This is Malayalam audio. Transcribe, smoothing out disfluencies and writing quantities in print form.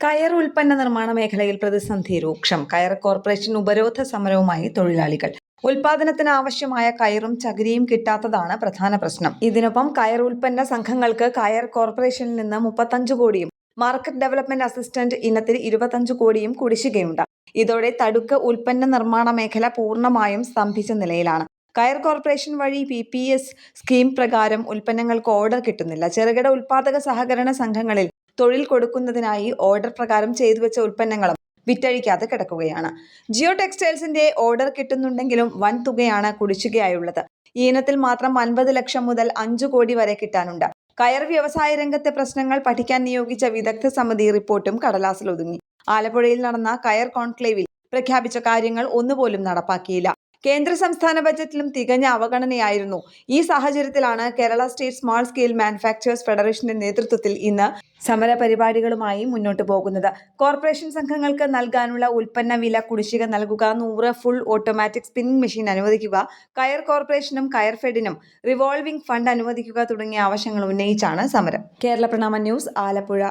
കയർ ഉൽപ്പന്ന നിർമ്മാണ മേഖലയിൽ പ്രതിസന്ധി രൂക്ഷം. കയർ കോർപ്പറേഷൻ ഉപരോധ സമരവുമായി തൊഴിലാളികൾ. ഉൽപാദനത്തിന് ആവശ്യമായ കയറും ചകിരിയും കിട്ടാത്തതാണ് പ്രധാന പ്രശ്നം. ഇതിനൊപ്പം കയർ ഉൽപ്പന്ന സംഘങ്ങൾക്ക് കയർ കോർപ്പറേഷനിൽ നിന്ന് 35 കോടിയും മാർക്കറ്റ് ഡെവലപ്മെന്റ് അസിസ്റ്റന്റ് ഇനത്തിൽ 25 കോടിയും കുടിശ്ശികയുണ്ട്. ഇതോടെ തടുക്ക് ഉൽപ്പന്ന നിർമ്മാണ മേഖല പൂർണ്ണമായും സ്തംഭിച്ച നിലയിലാണ്. കയർ കോർപ്പറേഷൻ വഴി PPS സ്കീം പ്രകാരം ഉൽപ്പന്നങ്ങൾക്ക് ഓർഡർ കിട്ടുന്നില്ല. ചെറുകിട ഉൽപാദക സഹകരണ സംഘങ്ങളിൽ തൊഴിൽ കൊടുക്കുന്നതിനായി ഓർഡർ പ്രകാരം ചെയ്തുവെച്ച ഉൽപ്പന്നങ്ങളും വിറ്റഴിക്കാതെ കിടക്കുകയാണ്. ജിയോ ടെക്സ്റ്റൈൽസിന്റെ ഓർഡർ കിട്ടുന്നുണ്ടെങ്കിലും വൻ തുകയാണ് കുടിശ്ശികയായുള്ളത്. ഈ ഇനത്തിൽ മാത്രം 50 ലക്ഷം മുതൽ 5 കോടി വരെ കിട്ടാനുണ്ട്. കയർ വ്യവസായ രംഗത്തെ പ്രശ്നങ്ങൾ പഠിക്കാൻ നിയോഗിച്ച വിദഗ്ധ സമിതി റിപ്പോർട്ടും കടലാസിലൊതുങ്ങി. ആലപ്പുഴയിൽ നടന്ന കയർ കോൺക്ലേവിൽ പ്രഖ്യാപിച്ച കാര്യങ്ങൾ ഒന്നുപോലും നടപ്പാക്കിയില്ല. കേന്ദ്ര സംസ്ഥാന ബജറ്റിലും തികഞ്ഞ അവഗണനയായിരുന്നു. ഈ സാഹചര്യത്തിലാണ് Kerala state small scale manufacturers ഫെഡറേഷന്റെ നേതൃത്വത്തിൽ ഇന്ന് സമര പരിപാടികളുമായി മുന്നോട്ടു പോകുന്നത്. കോർപ്പറേഷൻ സംഘങ്ങൾക്ക് നൽകാനുള്ള ഉൽപ്പന്ന വില കുടിശ്ശിക നൽകുക, 100 ഫുൾ ഓട്ടോമാറ്റിക് സ്പിന്നിംഗ് മെഷീൻ അനുവദിക്കുക, കയർ കോർപ്പറേഷനും കയർ ഫെഡിനും റിവോൾവിംഗ് ഫണ്ട് അനുവദിക്കുക തുടങ്ങിയ ആവശ്യങ്ങൾ ഉന്നയിച്ചാണ് സമരം. കേരള പ്രണാമ ന്യൂസ്, ആലപ്പുഴ.